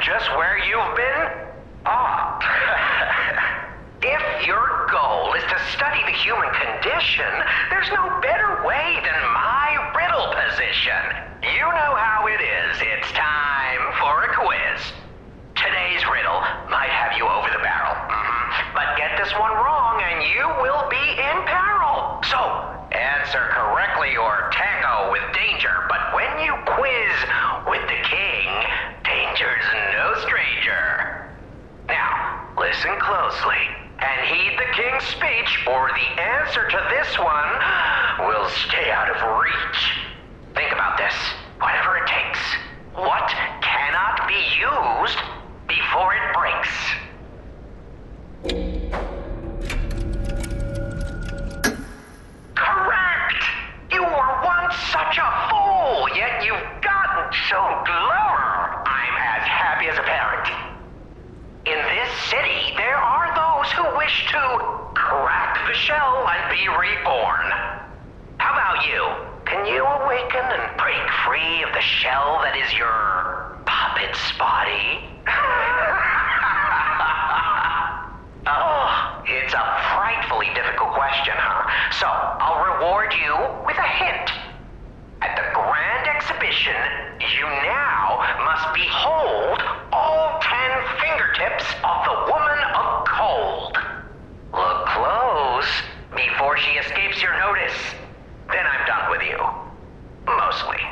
just where you've been? Ah. If your goal is to study the human condition, there's no better way than my riddle position. You know how it is. It's time for a quiz. Today's riddle might have you over the barrel. But get this one wrong and you will be in peril. So, answer correctly or tango with danger. But when you quiz with the king, danger's no stranger. Now, listen closely and heed the king's speech, or the answer to this one will stay out of reach. Think about this. Whatever it takes. What cannot be used before it breaks? Correct! You were once such a fool, yet you've gotten so clever. I'm as happy as a parent. In this city, there are those who wish to crack the shell and be reborn. How about you? Can you awaken and break free of the shell that is your puppet's body? Oh, it's a frightfully difficult question, huh? So, I'll reward you with a hint. At the grand exhibition, you now must behold all 10 fingertips of the woman of cold. Look close before she escapes your notice. Then I'm done with you. Mostly.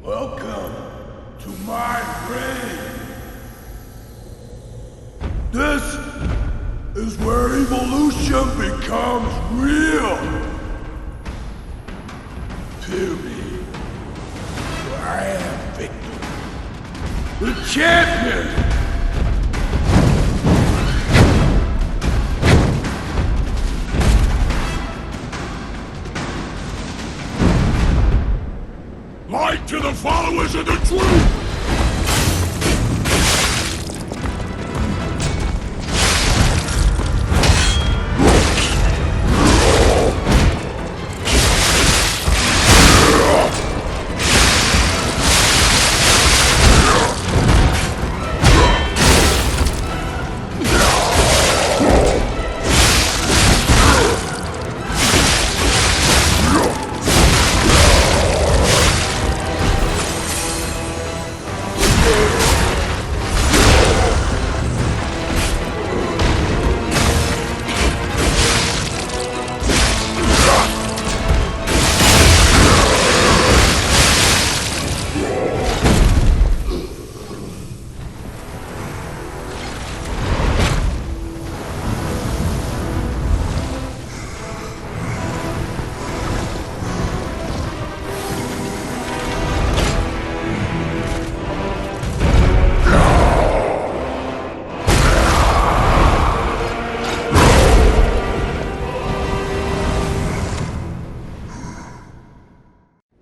Welcome to my reign. This is where evolution becomes real. Feel me, for I am Victor, the champion. Light to the followers of the truth!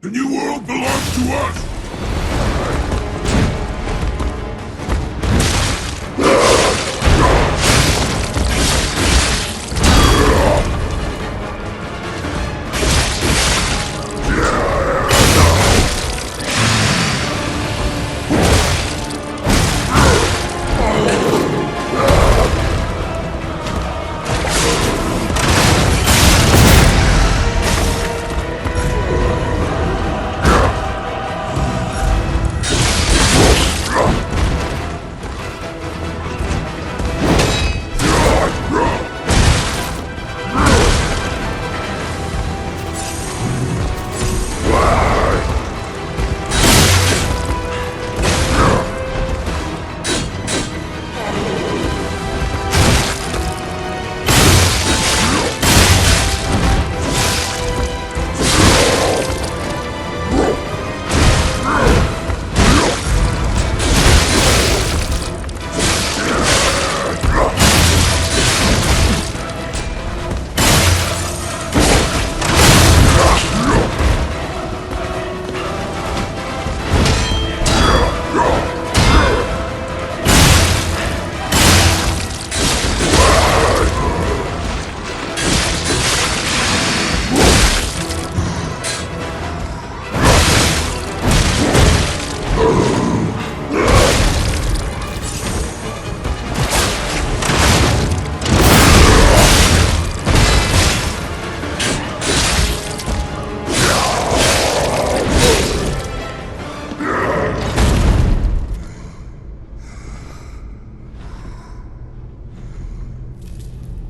The new world belongs to us!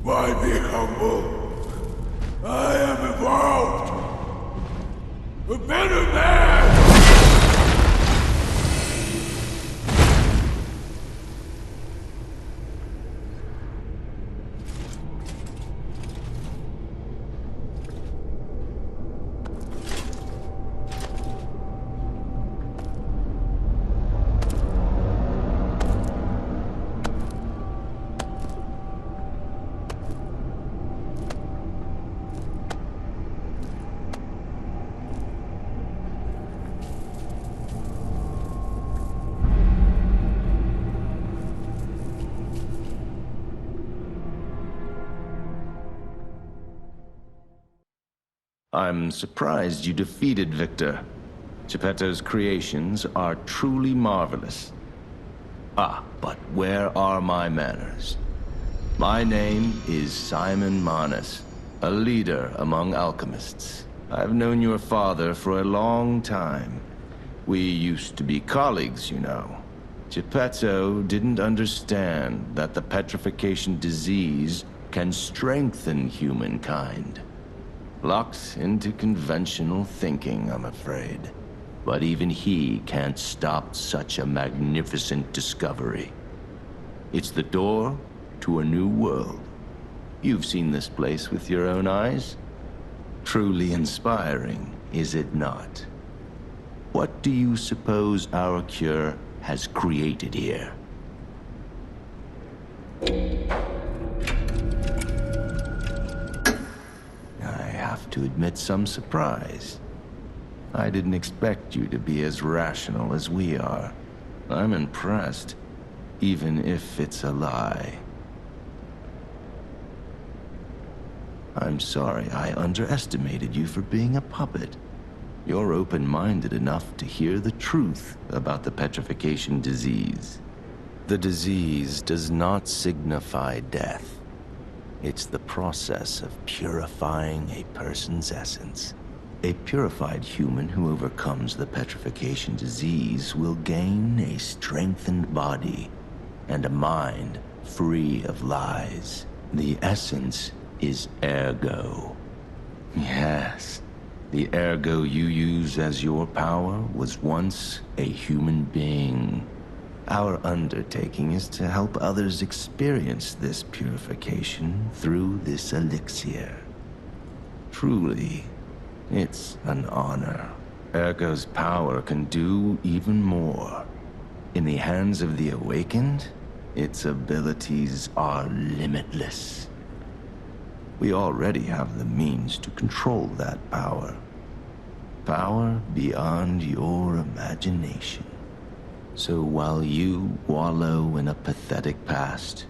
Why be humble? I am evolved! A better man! I'm surprised you defeated Victor. Geppetto's creations are truly marvelous. Ah, but where are my manners? My name is Simon Manus, a leader among alchemists. I've known your father for a long time. We used to be colleagues, you know. Geppetto didn't understand that the petrification disease can strengthen humankind. Locked into conventional thinking, I'm afraid. But even he can't stop such a magnificent discovery. It's the door to a new world. You've seen this place with your own eyes. Truly inspiring, is it not? What do you suppose our cure has created here? I have to admit some surprise. I didn't expect you to be as rational as we are. I'm impressed, even if it's a lie. I'm sorry I underestimated you for being a puppet. You're open-minded enough to hear the truth about the petrification disease. The disease does not signify death. It's the process of purifying a person's essence. A purified human who overcomes the petrification disease will gain a strengthened body and a mind free of lies. The essence is ergo. Yes, the ergo you use as your power was once a human being. Our undertaking is to help others experience this purification through this elixir. Truly, it's an honor. Ergo's power can do even more. In the hands of the awakened, its abilities are limitless. We already have the means to control that power. Power beyond your imagination. So while you wallow in a pathetic past,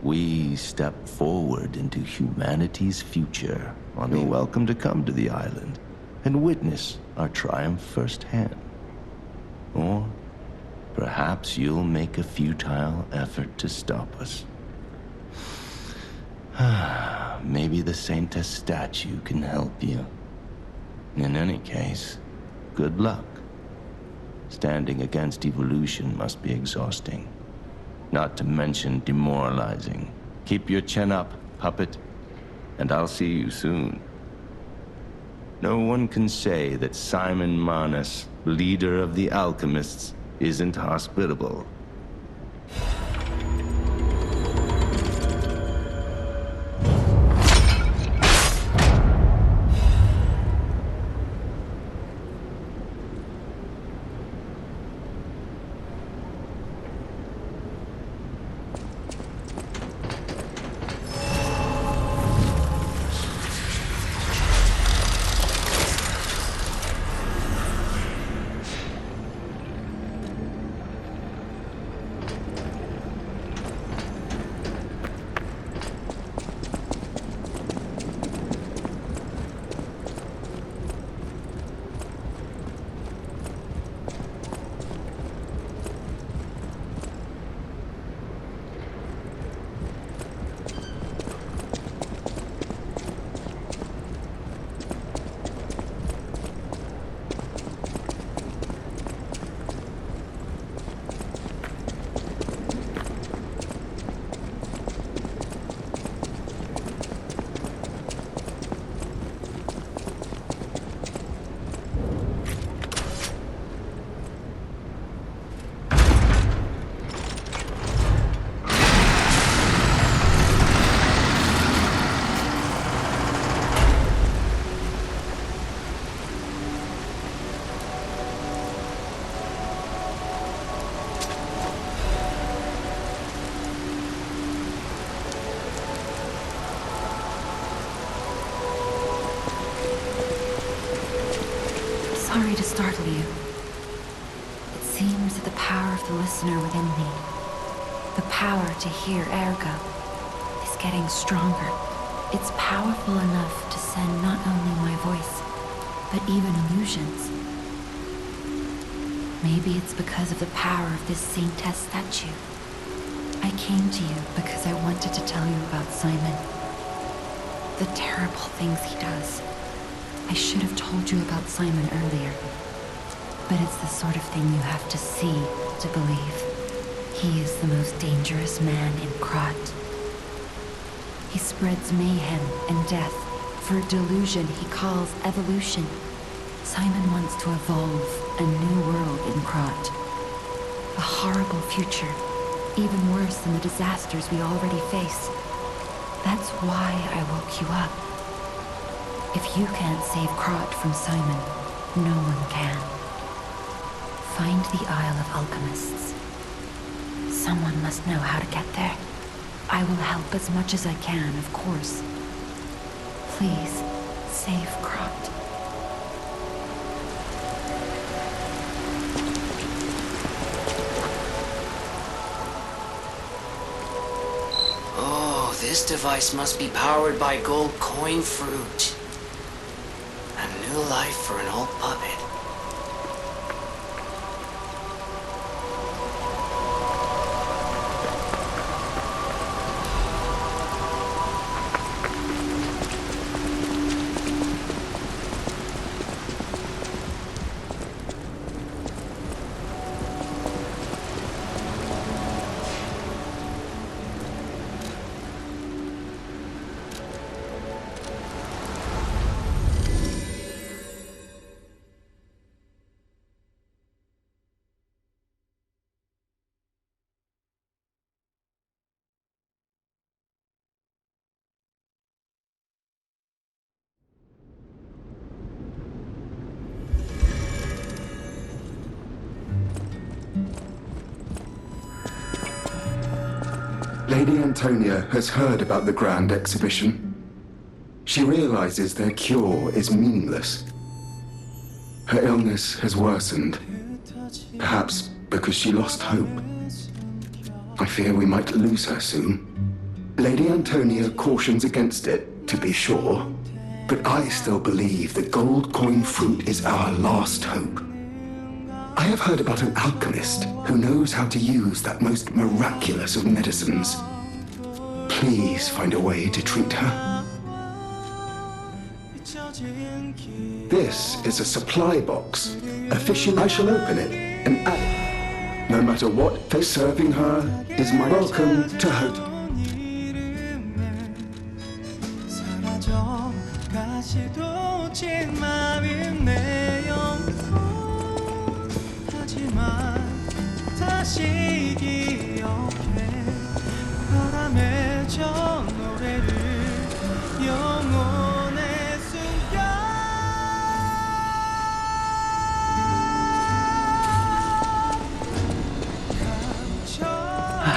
we step forward into humanity's future. You're welcome to come to the island and witness our triumph firsthand. Or perhaps you'll make a futile effort to stop us. Maybe the Saintess statue can help you. In any case, good luck. Standing against evolution must be exhausting. Not to mention demoralizing. Keep your chin up, puppet, and I'll see you soon. No one can say that Simon Manus, leader of the alchemists, isn't hospitable. Sorry to startle you. It seems that the power of the listener within me, the power to hear ergo, is getting stronger. It's powerful enough to send not only my voice, but even illusions. Maybe it's because of the power of this Saintess statue. I came to you because I wanted to tell you about Simon. The terrible things he does. I should have told you about Simon earlier. But it's the sort of thing you have to see to believe. He is the most dangerous man in Krat. He spreads mayhem and death for a delusion he calls evolution. Simon wants to evolve, A new world in Krat. A horrible future, even worse than the disasters we already face. That's why I woke you up. If you can't save Krat from Simon, no one can. Find the Isle of Alchemists. Someone must know how to get there. I will help as much as I can, of course. Please, save Krat. Oh, this device must be powered by gold coin fruit. A new life for an old puppet. Lady Antonia has heard about the Grand Exhibition. She realizes their cure is meaningless. Her illness has worsened, perhaps because she lost hope. I fear we might lose her soon. Lady Antonia cautions against it, to be sure, but I still believe the gold coin fruit is our last hope. I have heard about an alchemist who knows how to use that most miraculous of medicines. Please find a way to treat her. This is a supply box. Officially, I shall open it and add it. No matter what they're serving her is my welcome to her.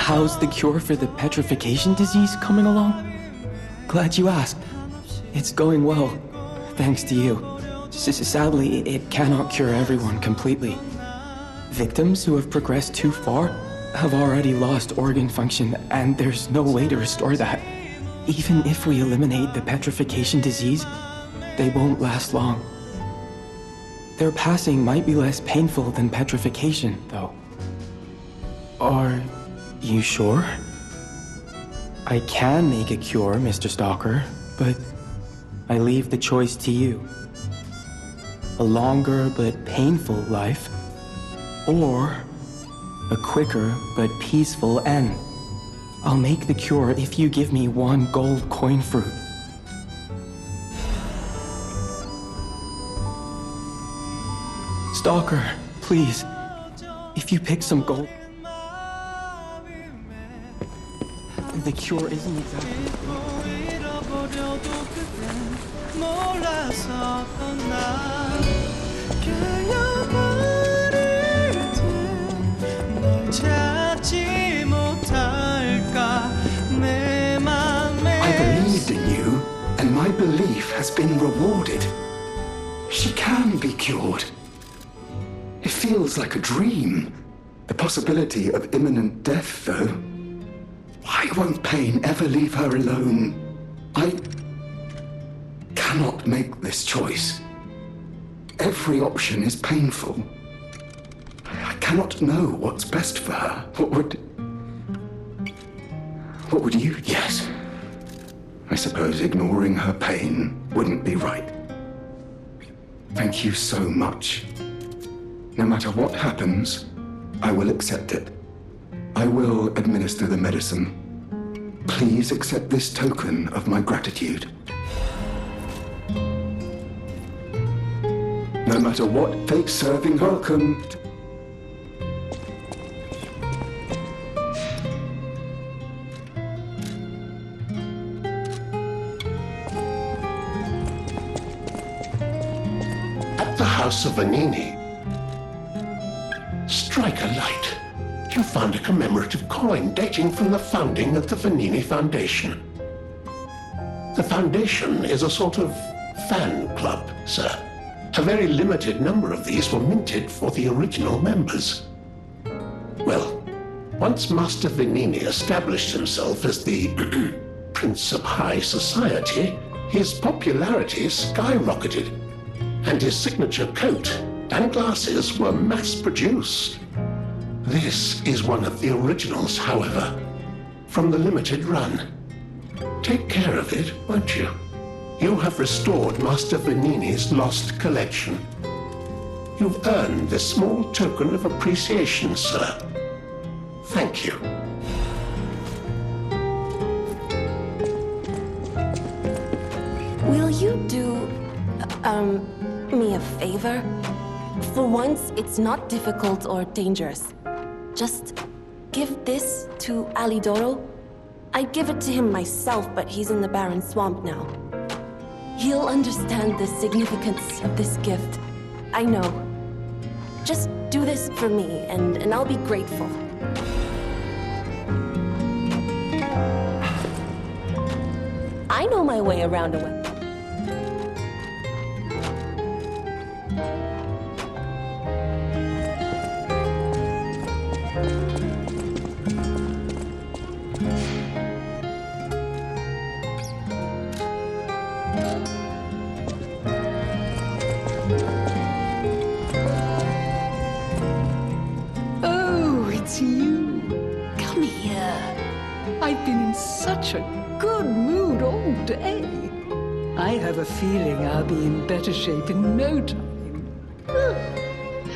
How's the cure for the petrification disease coming along? Glad you asked. It's going well, thanks to you. Sadly, it cannot cure everyone completely. Victims who have progressed too far have already lost organ function, and there's no way to restore that. Even if we eliminate the petrification disease, they won't last long. Their passing might be less painful than petrification, though. Are you sure? I can make a cure, Mr. Stalker, but I leave the choice to you. A longer but painful life, or a quicker but peaceful end. I'll make the cure if you give me one gold coin fruit. Stalker, please, if you pick some gold... The cure isn't exactly... I believed in you, and my belief has been rewarded. She can be cured. It feels like a dream. The possibility of imminent death, though. Why won't pain ever leave her alone? I cannot make this choice. Every option is painful. I cannot know what's best for her. What would you... Yes. I suppose ignoring her pain wouldn't be right. Thank you so much. No matter what happens, I will accept it. I will administer the medicine. Please accept this token of my gratitude. No No matter what fate's serving, welcome. At the House of Vanini. Strike a light. You found a commemorative coin dating from the founding of the Vanini Foundation. The Foundation is a sort of fan club, sir. A very limited number of these were minted for the original members. Well, once Master Vanini established himself as the Prince of High Society, his popularity skyrocketed, and his signature coat and glasses were mass-produced. This is one of the originals, however, from the limited run. Take care of it, won't you? You have restored Master Vanini's lost collection. You've earned this small token of appreciation, sir. Thank you. Will you do, me a favor? For once, it's not difficult or dangerous. Just give this to Alidoro. I'd give it to him myself, but he's in the Barren Swamp now. He'll understand the significance of this gift. I know. Just do this for me, and I'll be grateful. I know my way around a weapon. Oh, it's you. Come here. I've been in such a good mood all day. I have a feeling I'll be in better shape in no time.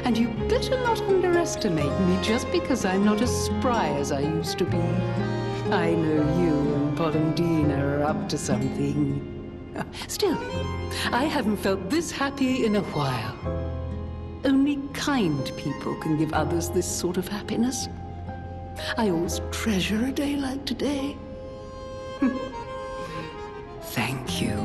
And you better not underestimate me just because I'm not as spry as I used to be. I know you and Polendina are up to something. Still, I haven't felt this happy in a while. Only kind people can give others this sort of happiness. I always treasure a day like today. Thank you.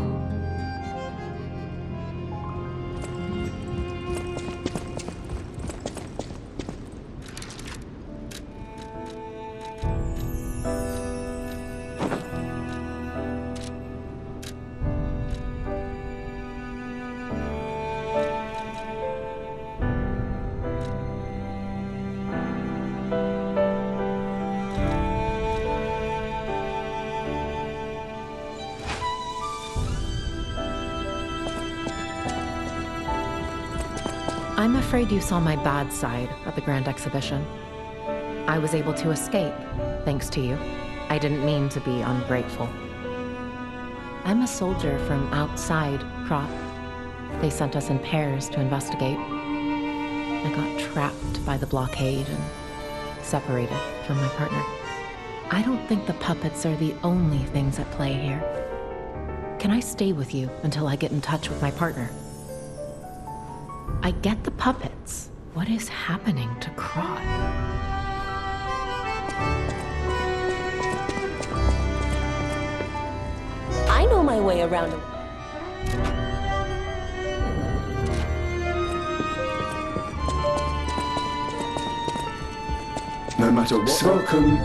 I'm afraid you saw my bad side at the Grand Exhibition. I was able to escape, thanks to you. I didn't mean to be ungrateful. I'm a soldier from outside Krat. They sent us in pairs to investigate. I got trapped by the blockade and separated from my partner. I don't think the puppets are the only things at play here. Can I stay with you until I get in touch with my partner? I get the puppets. What is happening to Krat? I know my way around a... No matter what, welcome.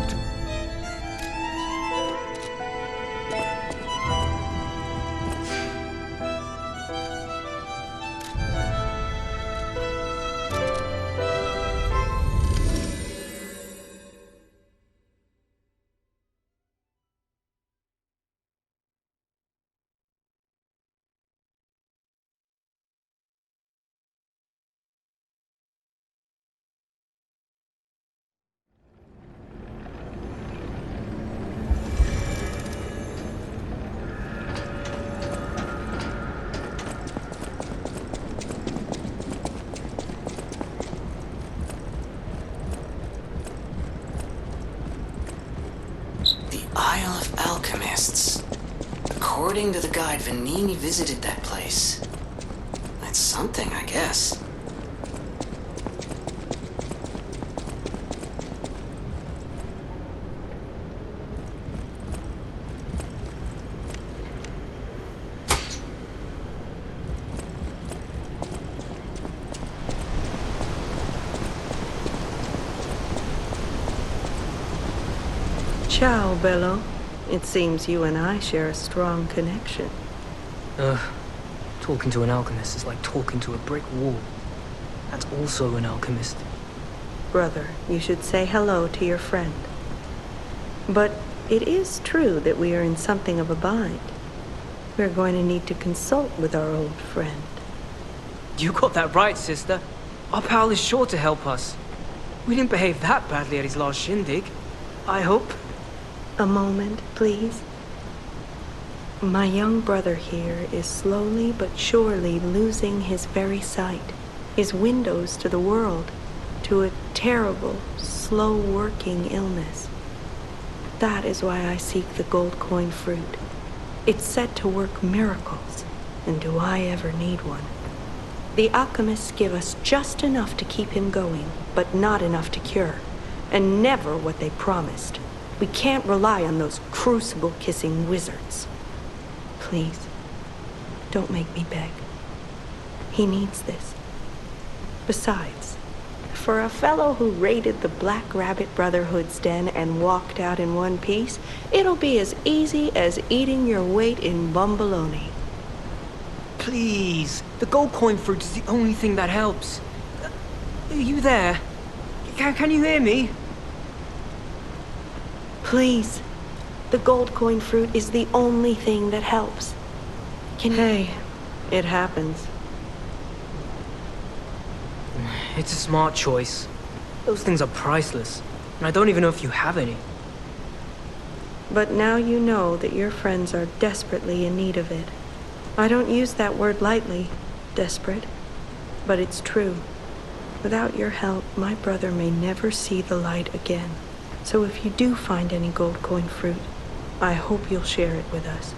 Isle of Alchemists. According to the guide, Vanini visited that place. I It's something, I guess. Ciao, Bello. It seems you and I share a strong connection. Talking to an alchemist is like talking to a brick wall. That's also an alchemist. Brother, you should say hello to your friend. But it is true that we are in something of a bind. We're going to need to consult with our old friend. You got that right, sister. Our pal is sure to help us. We didn't behave that badly at his last shindig. I hope. A moment, please. My young brother here is slowly but surely losing his very sight, his windows to the world, to a terrible, slow-working illness. That is why I seek the gold coin fruit. It's said to work miracles, and do I ever need one? The alchemists give us just enough to keep him going, but not enough to cure, and never what they promised. We can't rely on those crucible-kissing wizards. Please, don't make me beg. He needs this. Besides, for a fellow who raided the Black Rabbit Brotherhood's den and walked out in one piece, it'll be as easy as eating your weight in bumbaloni. Please, the gold coin fruit is the only thing that helps. Are you there? Can you hear me? Please. The gold coin fruit is the only thing that helps. Hey, it happens. It's a smart choice. Those things are priceless, and I don't even know if you have any. But now you know that your friends are desperately in need of it. I don't use that word lightly, desperate, but it's true. Without your help, my brother may never see the light again. So if you do find any gold coin fruit, I hope you'll share it with us.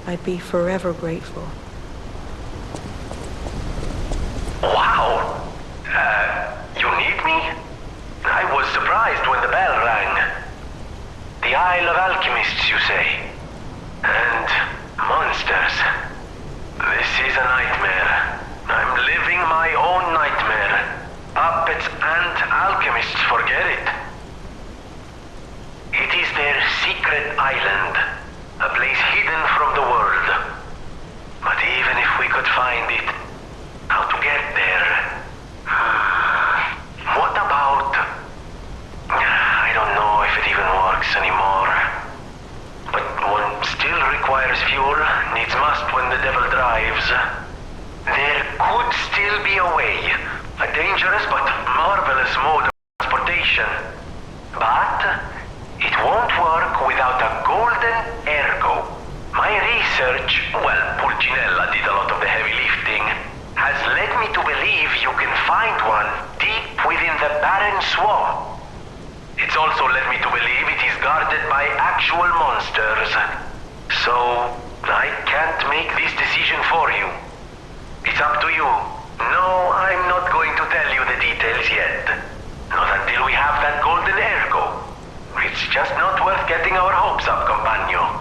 I'd be forever grateful. Wow! You need me? I was surprised when the bell rang. The Isle of Alchemists, you say? And monsters. This is a nightmare. I'm living my own nightmare. Puppets and alchemists forget it. It is their secret island, a place hidden from the world. But even if we could find it, how to get there? What about... I don't know if it even works anymore. But one still requires fuel, needs must when the devil drives. There could still be a way, a dangerous but marvelous mode of transportation. But it won't work without a golden ergo. My research, well, Pulcinella did a lot of the heavy lifting, has led me to believe you can find one deep within the barren swamp. It's also led me to believe it is guarded by actual monsters. So, I can't make this decision for you. It's up to you. No, I'm not going to tell you the details yet. Not until we have that golden ergo. It's just not worth getting our hopes up, compagno.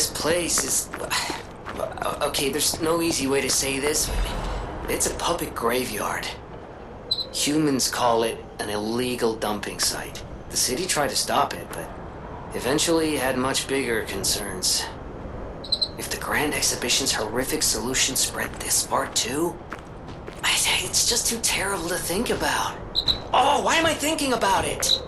This place is... Okay, there's no easy way to say this. It's a puppet graveyard. Humans call it an illegal dumping site. The city tried to stop it, but eventually had much bigger concerns. If the Grand Exhibition's horrific solution spread this far too, it's just too terrible to think about. Oh, why am I thinking about it?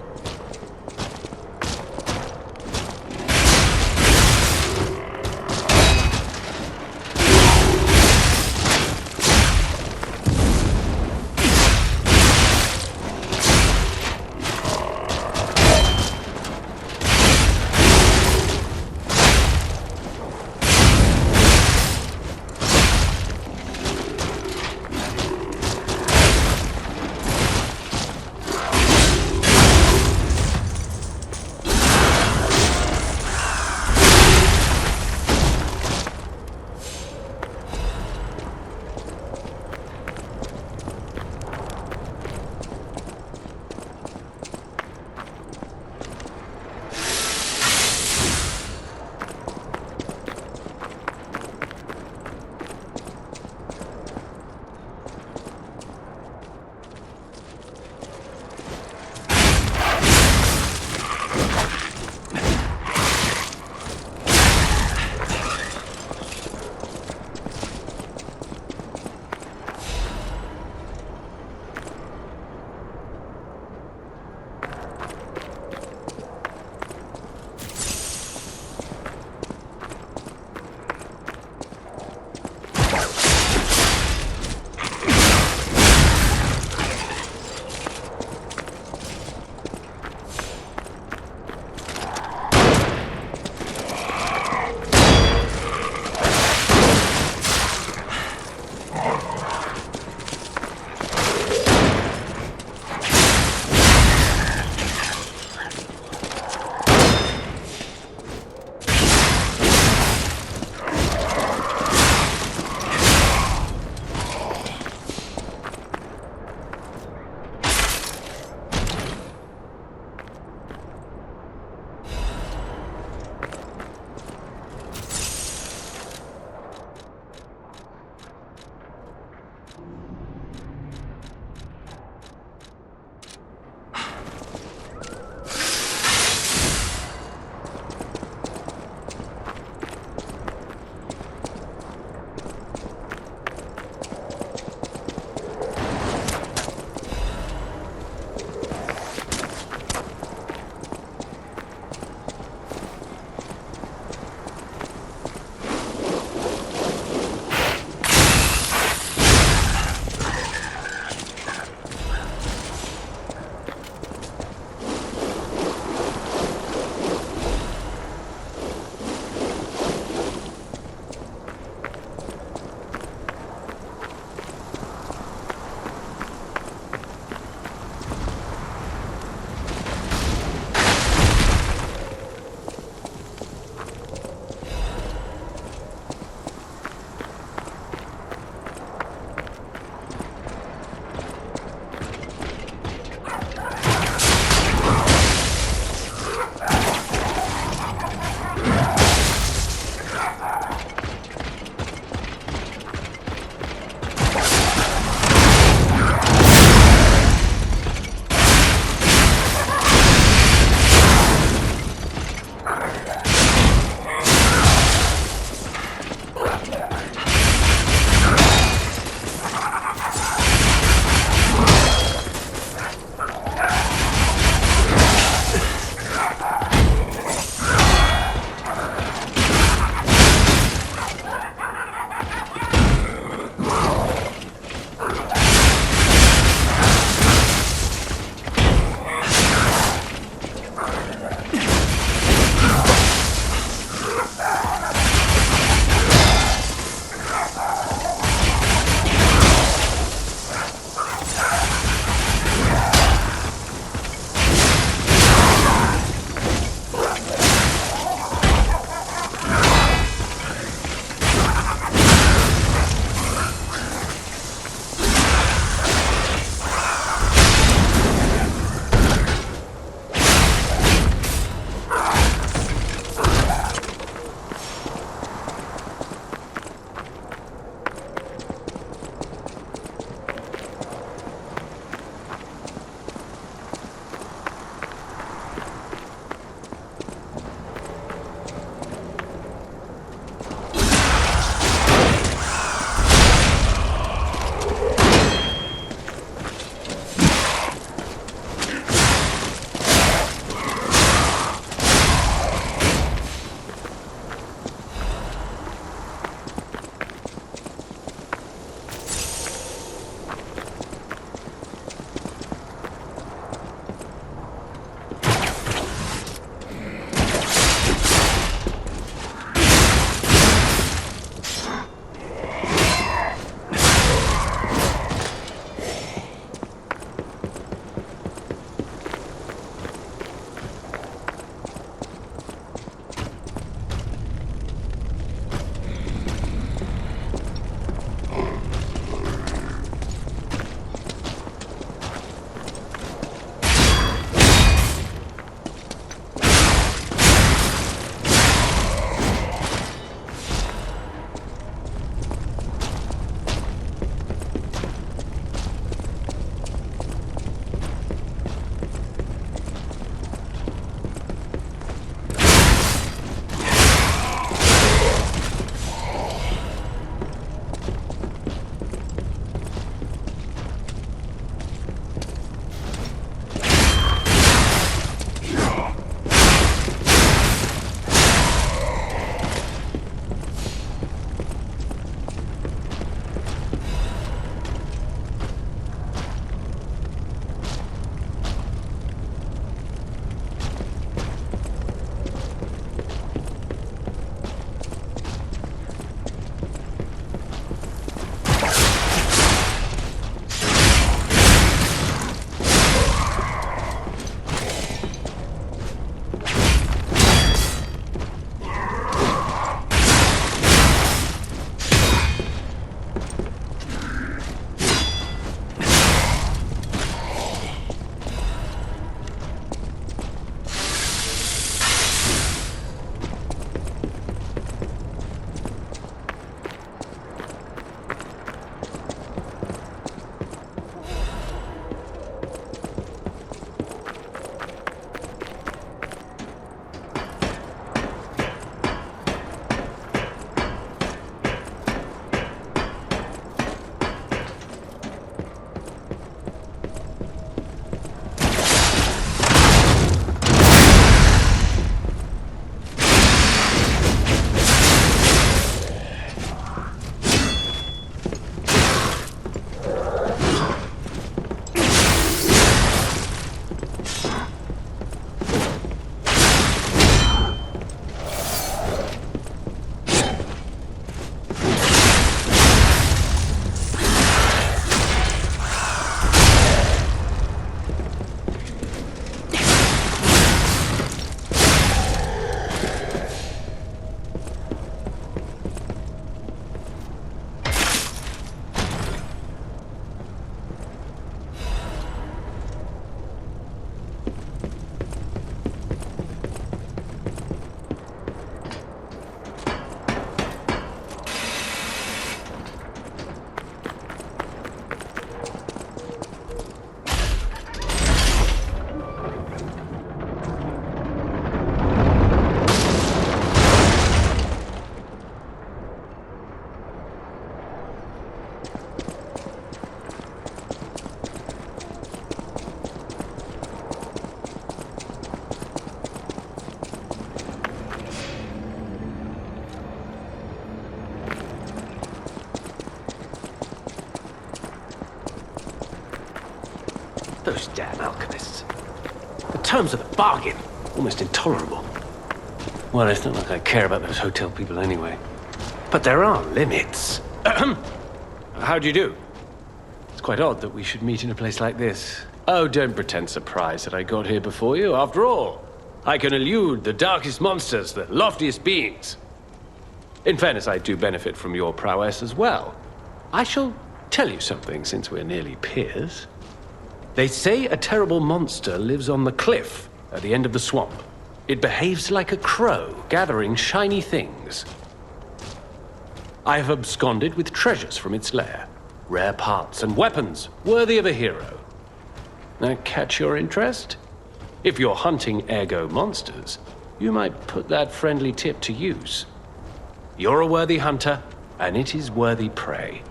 Those damn alchemists. The terms of the bargain, almost intolerable. Well, it's not like I care about those hotel people anyway. But there are limits. How do you do? It's quite odd that we should meet in a place like this. Oh, don't pretend surprised that I got here before you. After all, I can elude the darkest monsters, the loftiest beings. In fairness, I do benefit from your prowess as well. I shall tell you something, since we're nearly peers. They say a terrible monster lives on the cliff at the end of the swamp. It behaves like a crow, gathering shiny things. I have absconded with treasures from its lair. Rare parts and weapons, worthy of a hero. That catch your interest? If you're hunting ergo monsters, you might put that friendly tip to use. You're a worthy hunter, and it is worthy prey.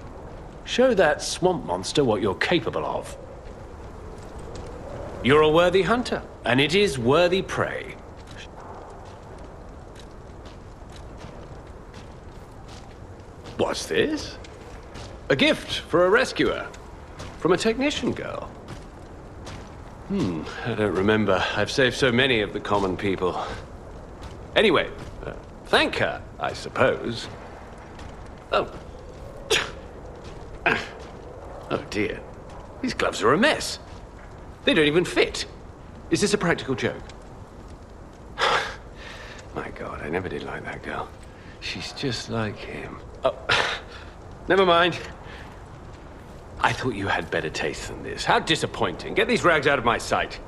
Show that swamp monster what you're capable of. You're a worthy hunter, and it is worthy prey. What's this? A gift for a rescuer. From a technician girl. I don't remember. I've saved so many of the common people. Anyway, thank her, I suppose. Oh. Oh dear. These gloves are a mess. They don't even fit. Is this a practical joke? My God, I never did like that girl. She's just like him. Oh, never mind. I thought you had better taste than this. How disappointing. Get these rags out of my sight.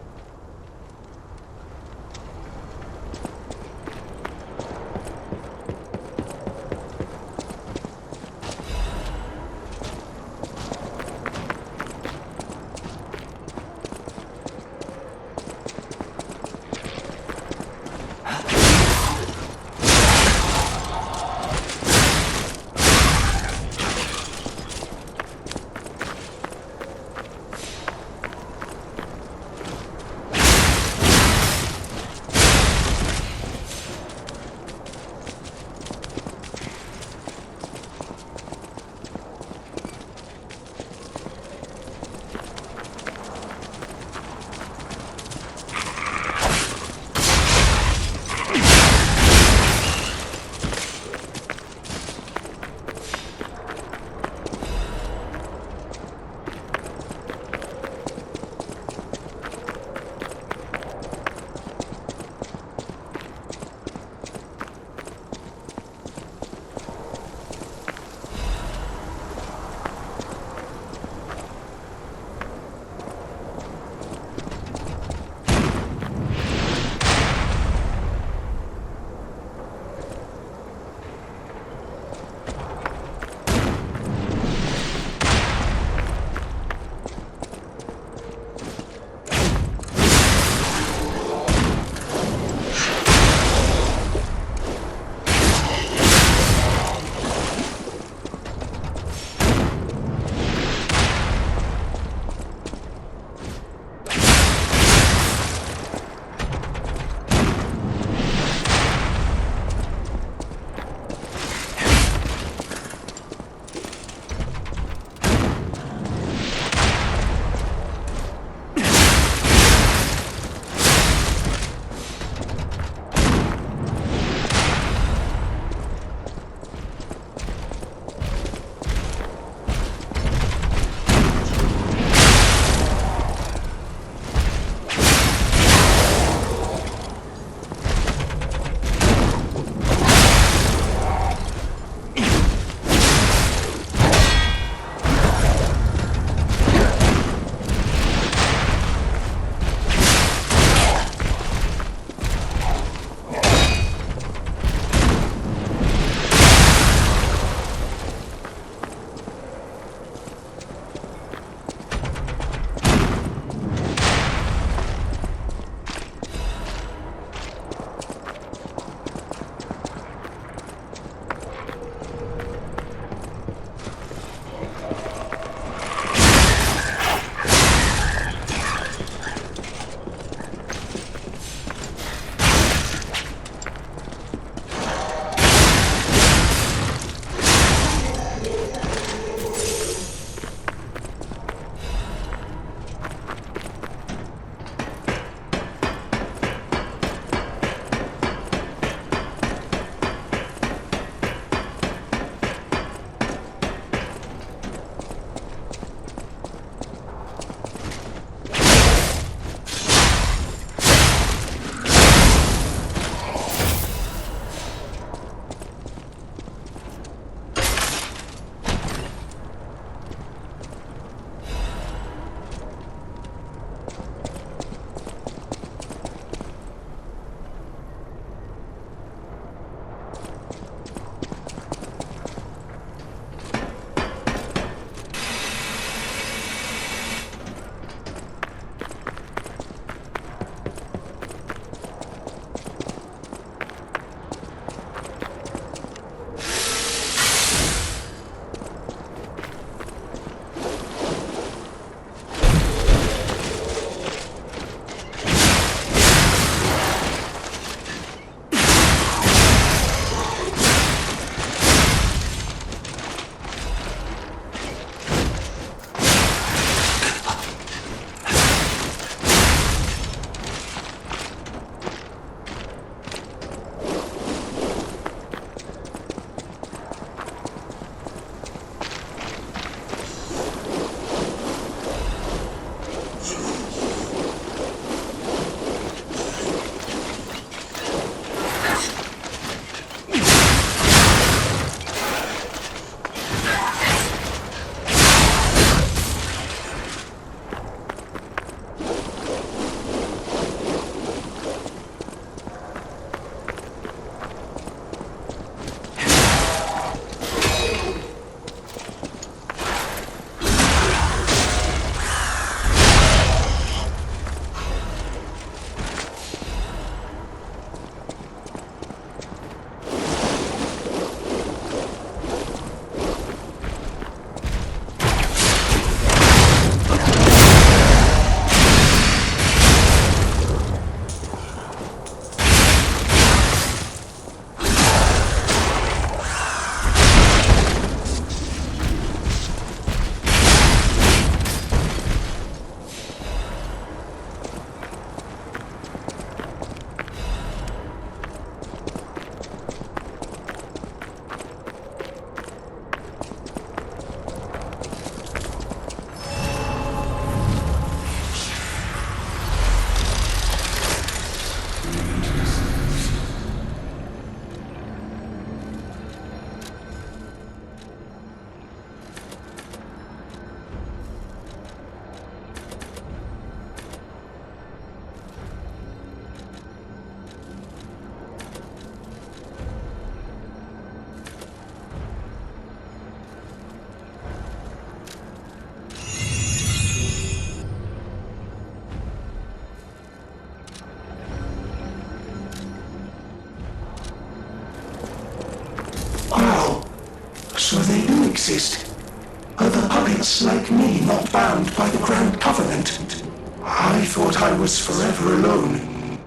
outcasts like me not bound by the Grand Covenant. I thought I was forever alone.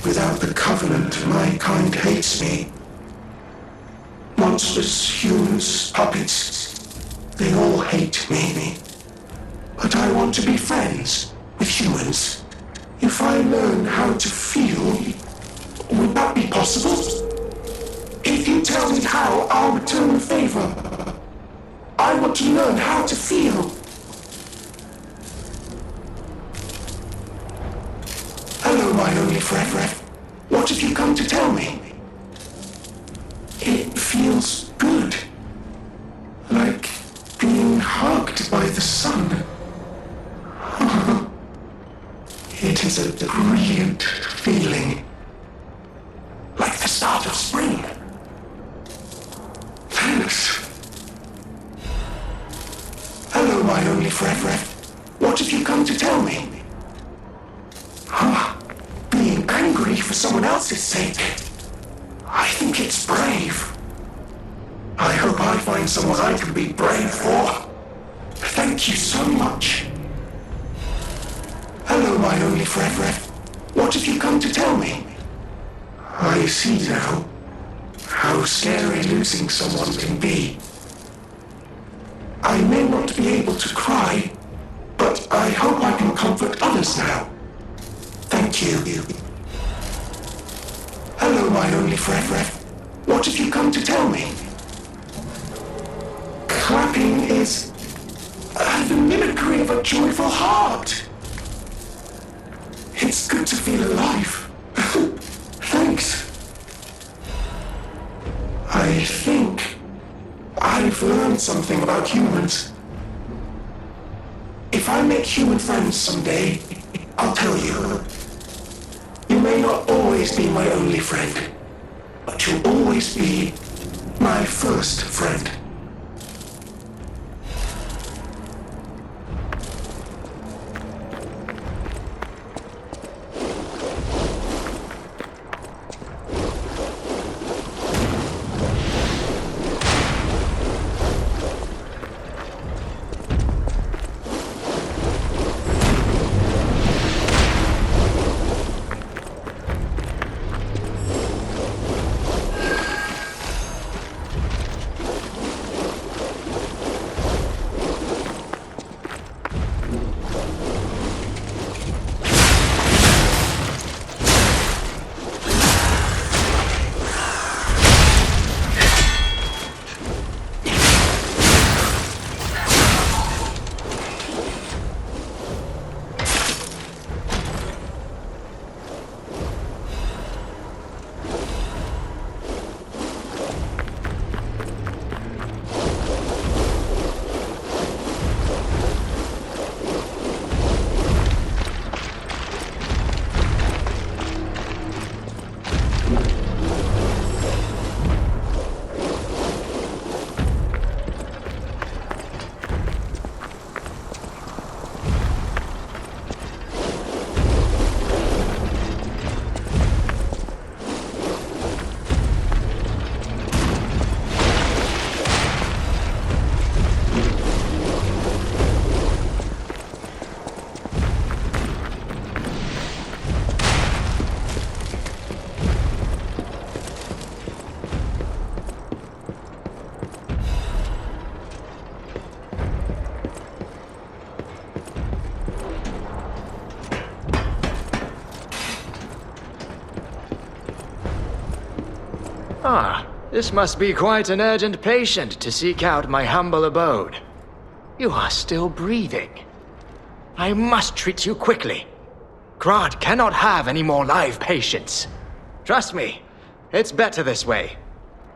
Without the Covenant, my kind hates me. Monsters, humans, puppets, they all hate me. But I want to be friends with humans. If I learn how to feel, would that be possible? If you tell me how, I'll return the favor. I want to learn how to feel. Hello, my only friend. What have you come to tell me? It feels good. Like being hugged by the sun. It is a brilliant feeling. Like the start of spring. Thanks. Hello, my only friend. What have you come to tell me? Being angry for someone else's sake. I think it's brave. I hope I find someone I can be brave for. Thank you so much. Hello, my only friend. What have you come to tell me? I see now how scary losing someone can be. I may not be able to cry, but I hope I can comfort others now. Thank you. Hello, my only friend. What have you come to tell me? Clapping is the mimicry of a joyful heart. It's good to feel alive. Thanks. I think I've learned something about humans. If I make human friends someday, I'll tell you. You may not always be my only friend, but you'll always be my first friend. This must be quite an urgent patient to seek out my humble abode. You are still breathing. I must treat you quickly. Grodd cannot have any more live patients. Trust me, it's better this way.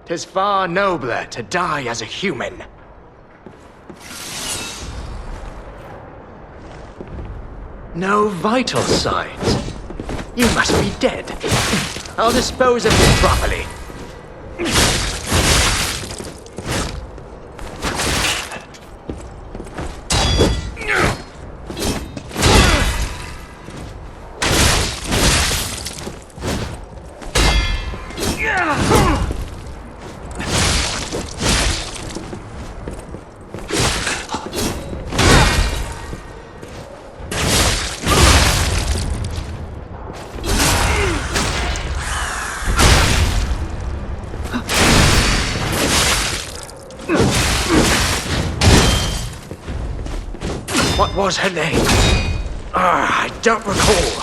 'Tis far nobler to die as a human. No vital signs. You must be dead. I'll dispose of you properly. What was her name? I don't recall.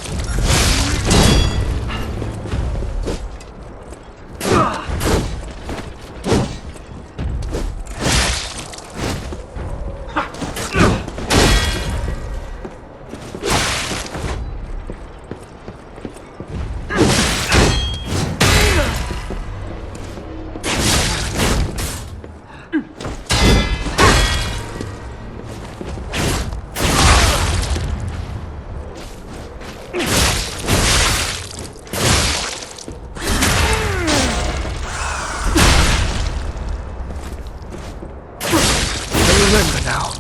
Remember now.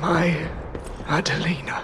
My Adelina.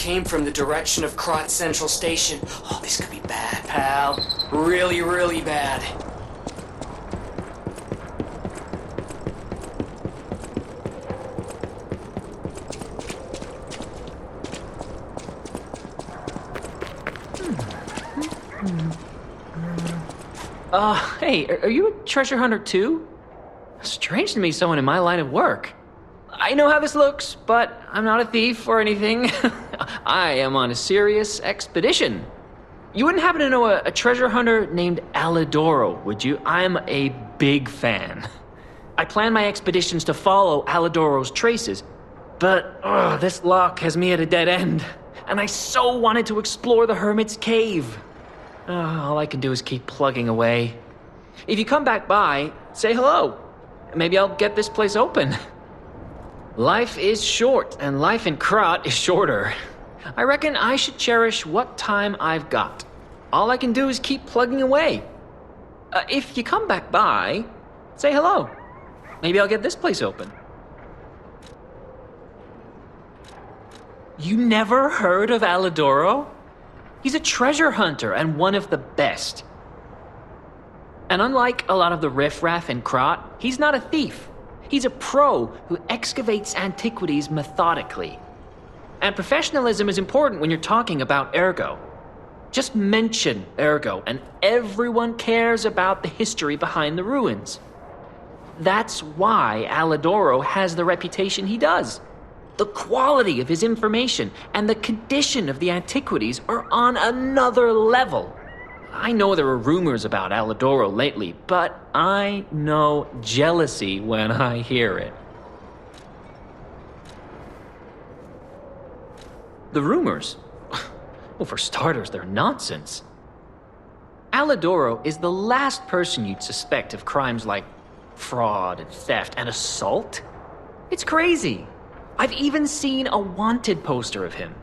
came from the direction of Krat Central Station. Oh, this could be bad, pal. Really, really bad. Hey, are you a treasure hunter too? Strange to me, someone in my line of work. I know how this looks, but I'm not a thief or anything. I am on a serious expedition. You wouldn't happen to know a treasure hunter named Alidoro, would you? I'm a big fan. I plan my expeditions to follow Alidoro's traces, but this lock has me at a dead end, and I so wanted to explore the Hermit's Cave. All I can do is keep plugging away. If you come back by, say hello. Maybe I'll get this place open. Life is short, and life in Krat is shorter. I reckon I should cherish what time I've got. All I can do is keep plugging away. If you come back by, say hello. Maybe I'll get this place open. You never heard of Alidoro? He's a treasure hunter and one of the best. And unlike a lot of the riffraff in Krat, he's not a thief. He's a pro who excavates antiquities methodically. And professionalism is important when you're talking about Ergo. Just mention Ergo and everyone cares about the history behind the ruins. That's why Alidoro has the reputation he does. The quality of his information and the condition of the antiquities are on another level. I know there are rumors about Alidoro lately, but I know jealousy when I hear it. The rumors? Well, for starters, they're nonsense. Alidoro is the last person you'd suspect of crimes like fraud and theft and assault. It's crazy. I've even seen a wanted poster of him.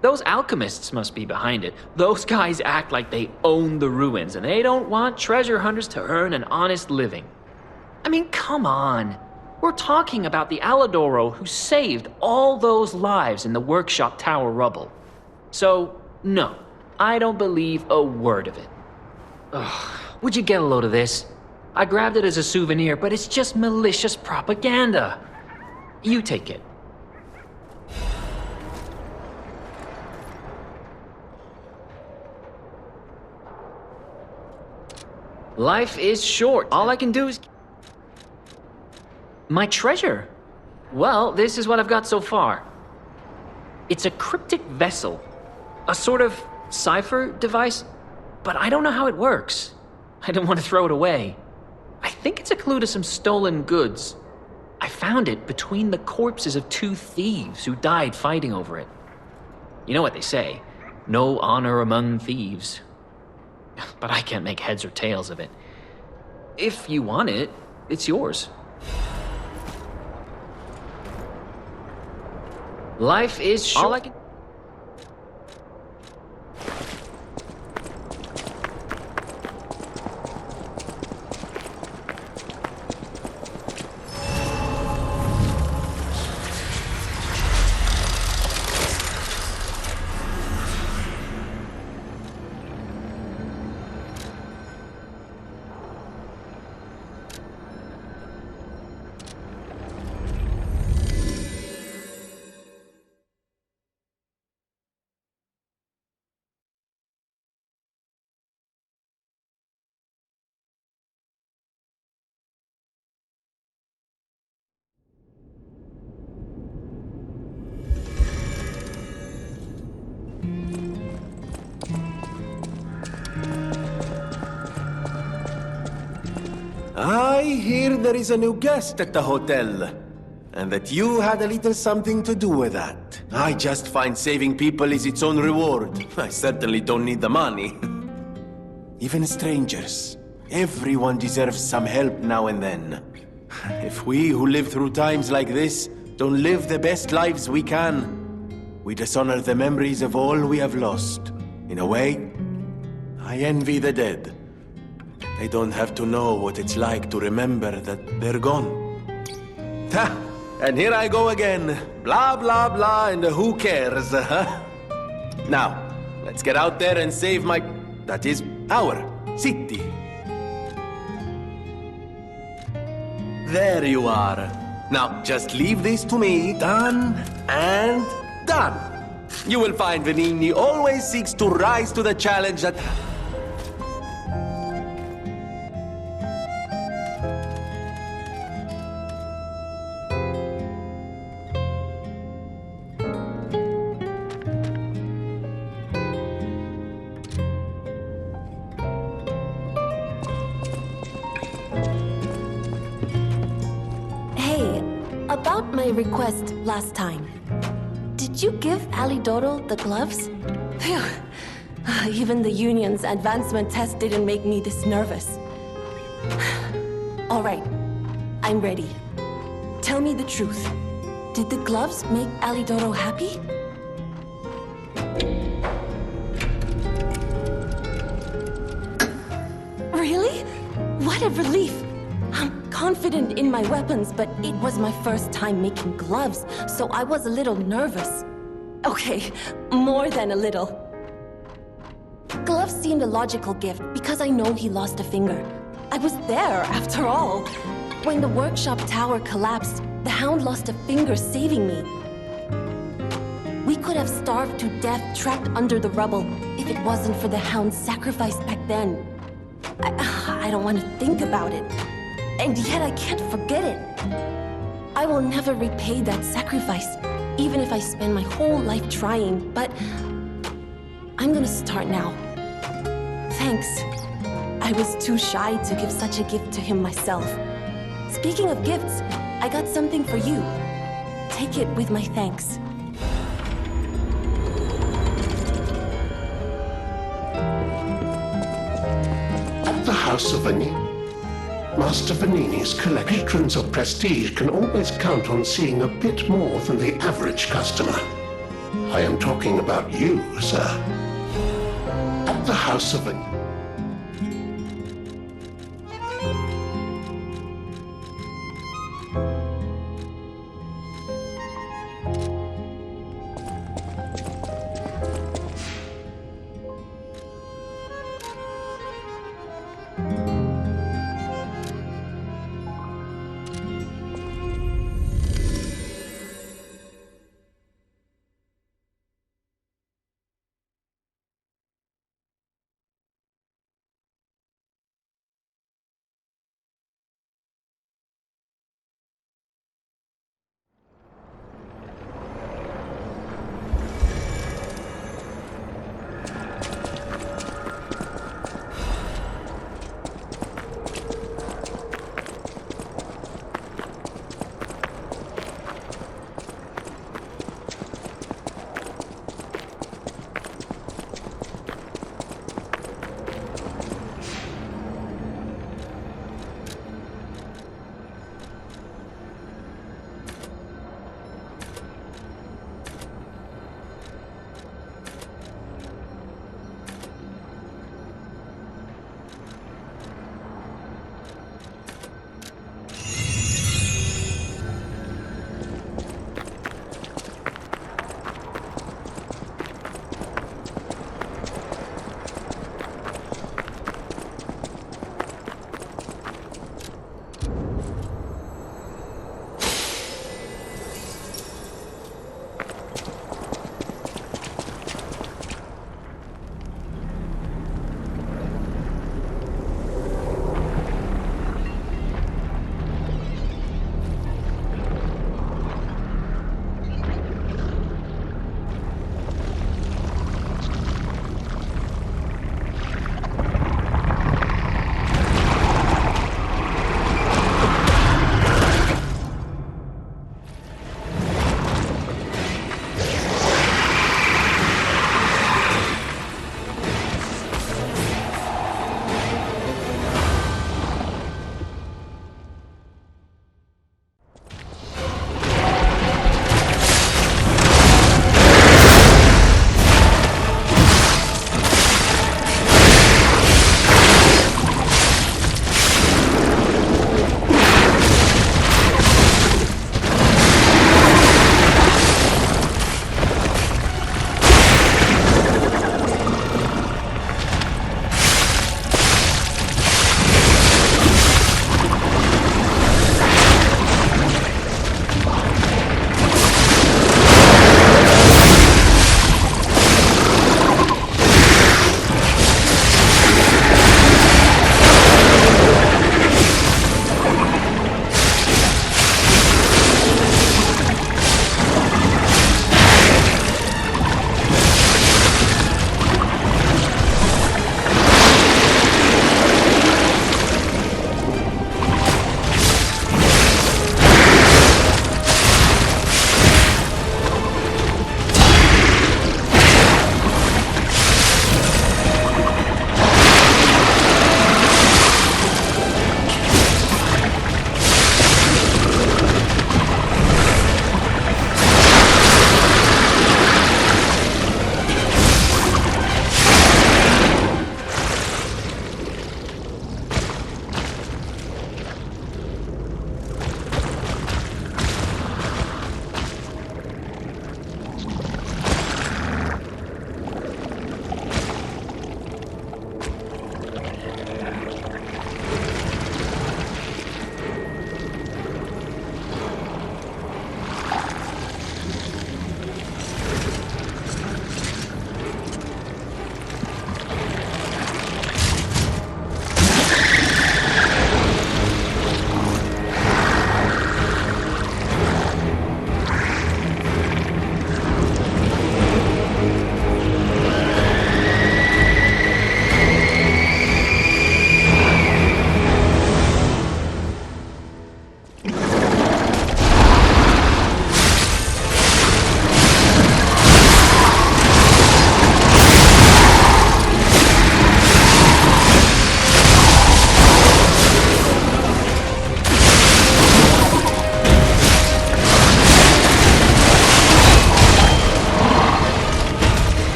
Those alchemists must be behind it. Those guys act like they own the ruins, and they don't want treasure hunters to earn an honest living. I mean, come on. We're talking about the Alidoro who saved all those lives in the workshop tower rubble. So, no, I don't believe a word of it. Ugh, would you get a load of this? I grabbed it as a souvenir, but it's just malicious propaganda. You take it. Life is short. All I can do is... My treasure? Well, this is what I've got so far. It's a cryptic vessel. A sort of cipher device, but I don't know how it works. I don't want to throw it away. I think it's a clue to some stolen goods. I found it between the corpses of 2 thieves who died fighting over it. You know what they say, no honor among thieves. But I can't make heads or tails of it. If you want it, it's yours. Life is short. All I can... I hear there is a new guest at the hotel, and that you had a little something to do with that. I just find saving people is its own reward. I certainly don't need the money. Even strangers. Everyone deserves some help now and then. If we who live through times like this don't live the best lives we can, we dishonor the memories of all we have lost. In a way, I envy the dead. They don't have to know what it's like to remember that they're gone. Ha! And here I go again. Blah, blah, blah, and who cares, huh? Now, let's get out there and save my... that is, our city. There you are. Now, just leave this to me. Done and done. You will find Venigni always seeks to rise to the challenge that... About my request last time. Did you give Alidoro the gloves? Phew. Even the Union's advancement test didn't make me this nervous. All right, I'm ready. Tell me the truth. Did the gloves make Alidoro happy? Really? What a relief! I'm confident in my weapons, but it was my first time making gloves, so I was a little nervous. Okay, more than a little. Gloves seemed a logical gift because I know he lost a finger. I was there, after all. When the workshop tower collapsed, the Hound lost a finger saving me. We could have starved to death trapped under the rubble if it wasn't for the Hound's sacrifice back then. I don't want to think about it. And yet I can't forget it. I will never repay that sacrifice, even if I spend my whole life trying, but I'm gonna start now. Thanks. I was too shy to give such a gift to him myself. Speaking of gifts, I got something for you. Take it with my thanks. At the House of Venigni, Master Venigni's collections of prestige can always count on seeing a bit more than the average customer. I am talking about you, sir. At the House of Venigni.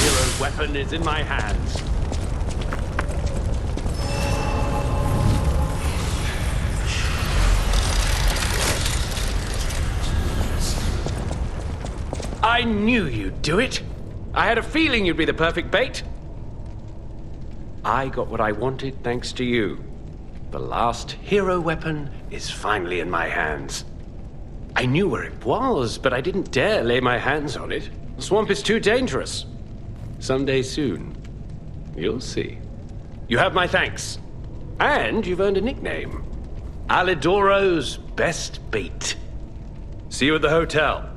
hero's weapon is in my hands. I knew you'd do it. I had a feeling you'd be the perfect bait. I got what I wanted thanks to you. The last hero weapon is finally in my hands. I knew where it was, but I didn't dare lay my hands on it. The swamp is too dangerous. Someday soon, you'll see. You have my thanks. And you've earned a nickname. Alidoro's best bait. See you at the hotel.